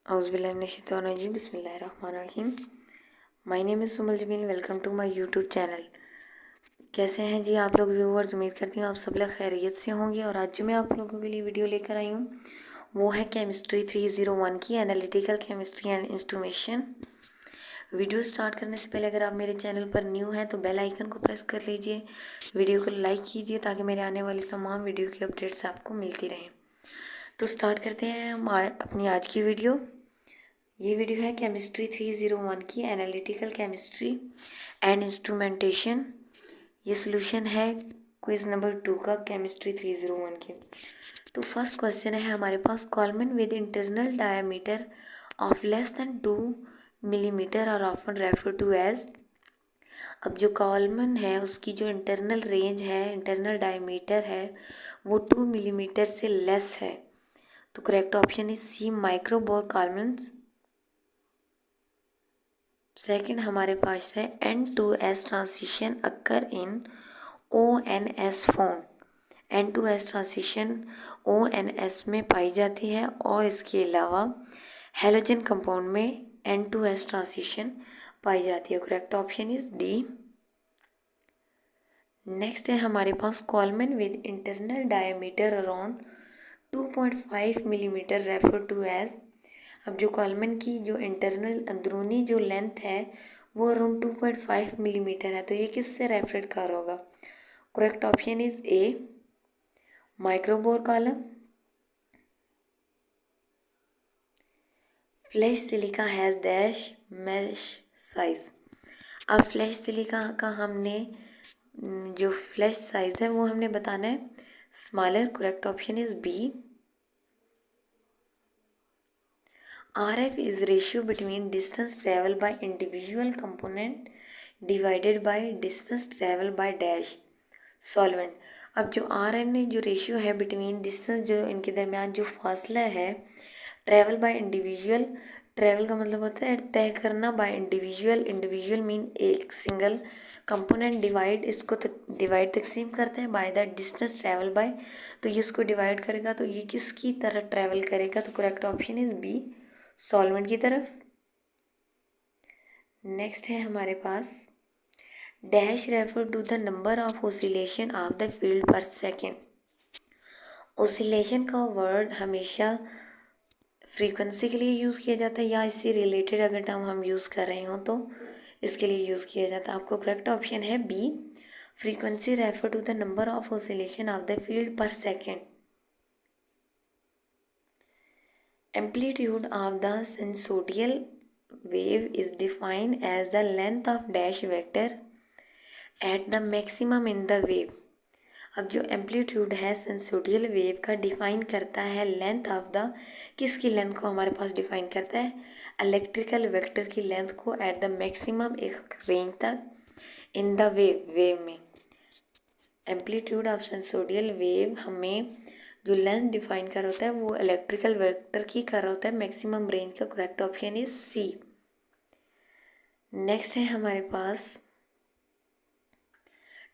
औज़ुबिल्लाहिमिनश्शैतानिर्रजीम बिस्मिल्लाहिर्रहमानिर्रहीम। My name is Sumal Jameel. Welcome to my YouTube channel. कैसे हैं जी आप लोग व्यूअर्स? उम्मीद करती हूँ आप सब लोग खैरियत से होंगे। और आज जो मैं आप लोगों के लिए वीडियो लेकर आई हूँ वो है केमिस्ट्री 301 की analytical chemistry and instrumentation. Video start करने से पहले अगर आप मेरे चैनल पर न्यू हैं तो बेल आइकन को प्रेस कर लीजिए, वीडियो को लाइक कीजिए ताकि मेरे आने वाली तमाम वीडियो की अपडेट्स आपको मिलती रहें। तो स्टार्ट करते हैं हम अपनी आज की वीडियो। ये वीडियो है केमिस्ट्री 301 की एनालिटिकल केमिस्ट्री एंड इंस्ट्रूमेंटेशन। ये सोल्यूशन है क्विज नंबर 2 का केमिस्ट्री 301 के। तो फर्स्ट क्वेश्चन है हमारे पास, column with internal diameter of less than 2 millimetre और ऑफन रेफर टू एज। अब जो कॉलमन है उसकी जो इंटरनल रेंज है, इंटरनल डायमीटर है, वो 2 मिलीमीटर से लेस है। तो correct option is C, micro bore columns. Second हमारे पास है N2S transition occur in ONS form. N2S transition ONS में पाई जाती है और इसके अलावा हेलोजन कंपाउंड में N2S ट्रांजिशन पाई जाती है। Correct option is D. Next है हमारे पास, column with internal diameter around 2.5 millimetre refer to as. अब जो कॉलमन की जो इंटरनल अंदरूनी जो लेंथ है वो अराउंड 2.5 मिलीमीटर है, तो ये किससे रेफर कर होगा? Correct option is A, microbore column. Flash silica has dash mesh size. अब फ्लैश सिलिका का हमने जो फ्लैश साइज है वो हमने बताना है smaller. Correct option is B. RF is ratio between distance traveled by individual component divided by distance traveled by dash solvent। अब जो RN जो रेशियो है बिटवीन डिस्टेंस, जो इनके दरमियान जो फासला है, ट्रैवल बाय इंडिविजुअल, ट्रैवल का मतलब होता है तय करना, बाय इंडिविजुअल, इंडिविजुअल मीन एक सिंगल कंपोनेंट, डिवाइड इसको डिवाइड तकसीम करते हैं bye the distance travel by, तो ये इसको डिवाइड करेगा तो ये किसकी तरह ट्रैवल करेगा? तो correct option is B, solvent की तरफ। नेक्स्ट है हमारे पास, dash refer to the number of oscillation of the field पर सेकेंड। ओसिलेशन का वर्ड हमेशा फ्रीक्वेंसी के लिए यूज़ किया जाता है या इससे रिलेटेड अगर टर्म हम यूज़ कर रहे हो तो इसके लिए यूज़ किया जाता है। आपको करेक्ट ऑप्शन है B, frequency refer to the number of oscillation of the field पर second. Amplitude of the sinusoidal wave is defined as the length of dash vector at the maximum in the wave। अब जो amplitude है sinusoidal wave का define करता है length of the, किसकी length को हमारे पास डिफाइन करता है? इलेक्ट्रिकल वेक्टर की लेंथ को एट द मैक्सिमम एक रेंज तक इन द वेव में। एम्पलीट्यूड ऑफ सिनुसोइडल वेव हमें जो लेंथ डिफाइन कर होता है वो इलेक्ट्रिकल वेक्टर की कर होता है मैक्सिमम रेंज का। Correct option is C. Next है हमारे पास,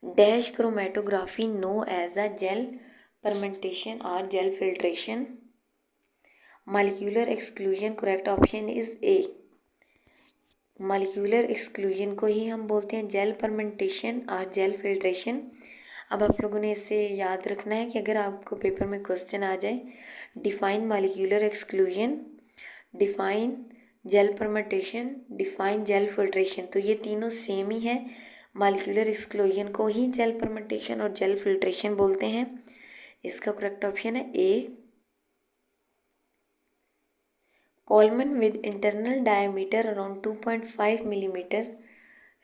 dash chromatography known as a gel permeation और gel filtration. Molecular exclusion. Correct option is A, molecular exclusion को ही हम बोलते हैं जेल परमेंटेशन और जेल फिल्ट्रेशन। अब आप लोगों ने इससे याद रखना है कि अगर आपको पेपर में क्वेश्चन आ जाए, define molecular exclusion, define gel permeation, define gel filtration, तो ये तीनों सेम ही है। मॉलिक्यूलर एक्सक्लूजन को ही जेल परमेंटेशन और जेल फिल्ट्रेशन बोलते हैं। इसका करेक्ट ऑप्शन है A. Column with internal diameter around 2.5 millimetre.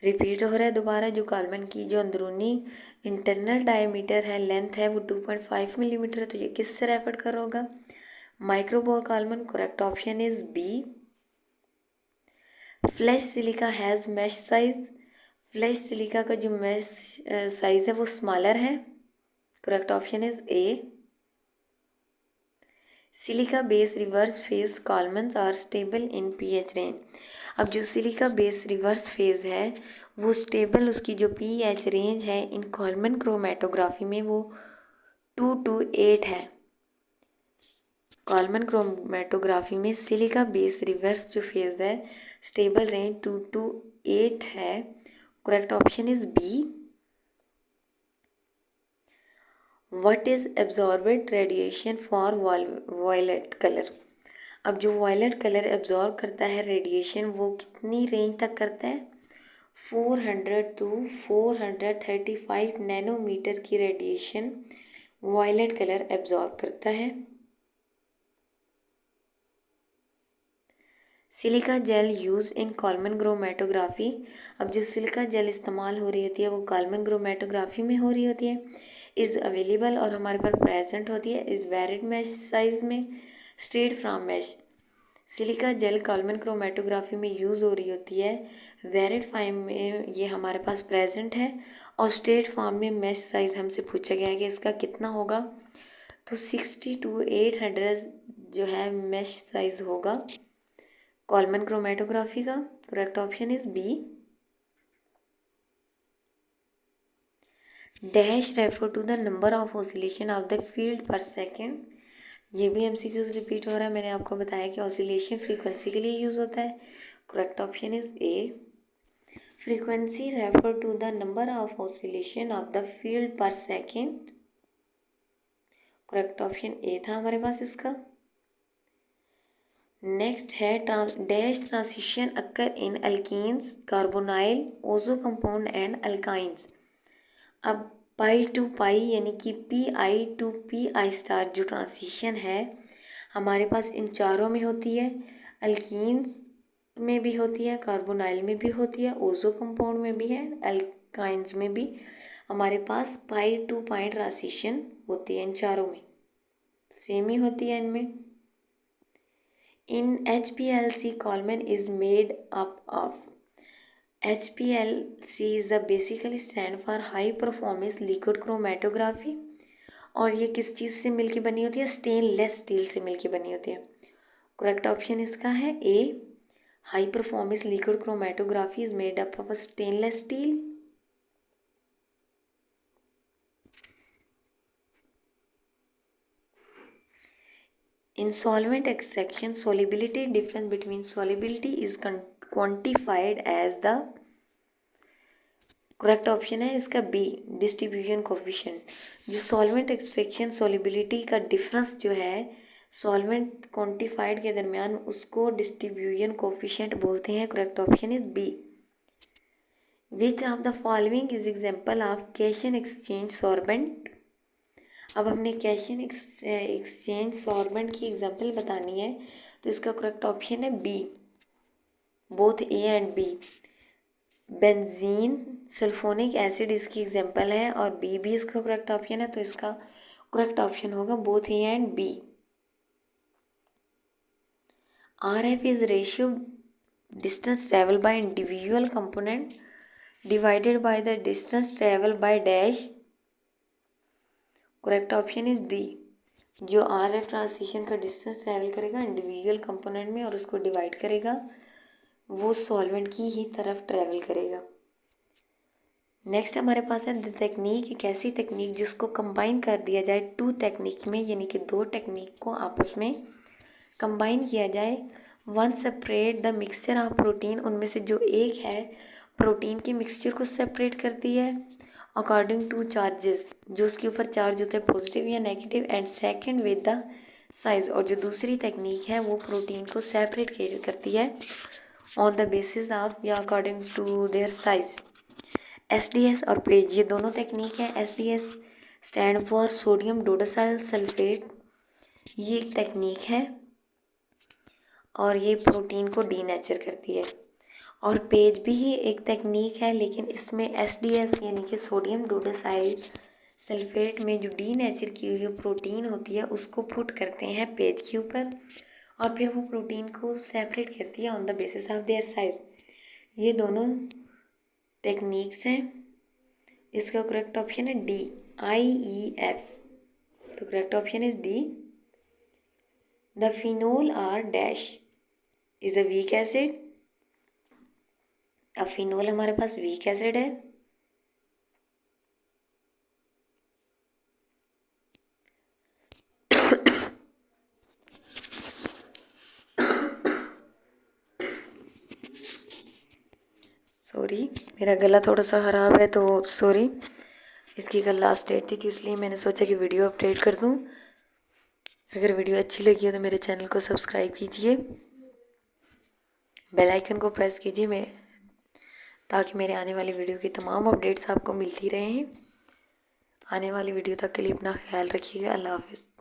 Repeat हो रहा है दोबारा, जो कॉलमन की जो अंदरूनी इंटरनल डायमीटर है, लेंथ है, वो 2.5 मिलीमीटर है, तो ये किससे रेफर कर होगा? Microbore column. Correct option is B. Flash silica has mesh size. Flash silica का जो मैश साइज है वो स्मॉलर है। Correct option is A. Silica base reverse phase columns are stable in pH range. अब जो silica base reverse phase है वो stable, उसकी जो pH रेंज है इन कॉलमन क्रोमेटोग्राफी में वो 2 to 8 है। कॉलमन क्रोमेटोग्राफी में सिलिका बेस रिवर्स जो फेज है स्टेबल रेंज 2 to 8 है। Correct option is B. What is absorbed radiation for violet colour. अब जो वायलेट कलर एब्जॉर्ब करता है रेडिएशन वो कितनी रेंज तक करता है? 400 to 435 नैनोमीटर की रेडिएशन वायलेट कलर एब्जॉर्ब करता है। Silica gel use in कॉलमन chromatography. अब जो सिलिका जेल इस्तेमाल हो रही होती है वो कॉलमन क्रोमेटोग्राफी में हो रही होती है। इज़ अवेलेबल और हमारे पास प्रेजेंट होती है इज़ वेरिड मैश साइज में, straight from mesh. Silica gel column chromatography में यूज़ हो रही होती है, वेरिड फाइम में ये हमारे पास प्रेजेंट है और स्ट्रेट फॉर्म में मैश साइज हमसे पूछा गया है कि इसका कितना होगा, तो 60 to 800 जो है मैश साइज होगा कॉलमन क्रोमेटोग्राफी का। Correct option is B. Dash refer to the number of oscillation of the field पर सेकेंड। ये भी एमसीक्यूज रिपीट हो रहा है। मैंने आपको बताया कि ऑसिलेशन फ्रीक्वेंसी के लिए यूज होता है। Correct option is A. Frequency refer to the number of oscillation of the field पर सेकेंड। करेक्ट ऑप्शन ए था हमारे पास इसका। नेक्स्ट है dash transition occur in alkenes, carbonyl, azo compound and alkynes. अब पाई टू पाई यानी कि P I to P I star जो ट्रांसिशन है हमारे पास इन चारों में होती है। अल्कीन्स में भी होती है, कार्बोनाइल में भी होती है, ओजो कंपाउंड में भी है, अल्काइंस में भी हमारे पास पाई टू पाई ट्रांसिशन होती है। इन चारों में सेम ही होती है इनमें। In HPLC, Coleman is made up of HPLC is the basically stand for high performance liquid chromatography और ये किस चीज़ से मिलके बनी होती है? स्टेनलेस स्टील से मिलके बनी होती है। करेक्ट ऑप्शन इसका है A. High performance liquid chromatography is made up of stainless steel. In solvent extraction, solubility difference between solubility is quantified as the correct option है इसका बी, डिस्ट्रीब्यूशन कोफिशिएंट। जो सॉल्वेंट एक्सट्रैक्शन सॉल्युबिलिटी का difference जो है solvent quantified के दरमियान उसको distribution coefficient बोलते हैं। Correct option is B. Which of the following is example of cation exchange sorbent. अब हमने कैशन एक्सचेंज सॉर्बेंट की एग्जांपल बतानी है तो इसका करेक्ट ऑप्शन है B, both A and B. Benzene sulphonic acid इसकी एग्जांपल है और बी भी इसका करेक्ट ऑप्शन है, तो इसका करेक्ट ऑप्शन होगा both A and B. RF is ratio distance travel by individual component divided by the distance travel by dash. Correct option is D. जो RF ट्रांसिशन का डिस्टेंस ट्रेवल करेगा individual component में और उसको divide करेगा वो solvent की ही तरफ ट्रेवल करेगा। नेक्स्ट हमारे पास है द टेक्निक, एक ऐसी टेक्निक जिसको कंबाइन कर दिया जाए टू टेक्निक में, यानी कि दो टेक्निक को आपस में कंबाइन किया जाए। One separate the mixture of protein, उनमें से जो एक है प्रोटीन के मिक्सचर को सेपरेट करती है अकॉर्डिंग टू चार्जेस, जो उसके ऊपर चार्ज होता है पॉजिटिव या negative, and second with the size, और जो दूसरी टेक्निक है वो प्रोटीन को सेपरेट करती है ऑन द बेसिस ऑफ या according to their size. SDS और पेज ये दोनों टेक्निक है। SDS stand for sodium dodecyl sulphate, ये एक टेक्निक है और ये प्रोटीन को डीनेचर करती है। और पेज भी ही एक टेक्निक है लेकिन इसमें SDS यानी कि सोडियम डोडासाइल सल्फेट में जो डीनेचर की हुई प्रोटीन होती है उसको पुट करते हैं पेज के ऊपर और फिर वो प्रोटीन को सेपरेट करती है on the basis of their size. ये दोनों टेक्निक्स हैं। इसका करेक्ट ऑप्शन है डी, IEF। तो correct option is D. The phenol R dash is a weak acid. अब फिनोल हमारे पास वीक एसिड है। सॉरी, मेरा गला थोड़ा सा ख़राब है तो सॉरी। इसकी कल लास्ट डेट थी तो इसलिए मैंने सोचा कि वीडियो अपडेट कर दूं। अगर वीडियो अच्छी लगी हो तो मेरे चैनल को सब्सक्राइब कीजिए, बेल आइकन को प्रेस कीजिए मैं ताकि मेरे आने वाली वीडियो की तमाम अपडेट्स आपको मिलती रहें। आने वाली वीडियो तक के लिए अपना ख्याल रखिएगा। अल्लाह हाफ़िज़।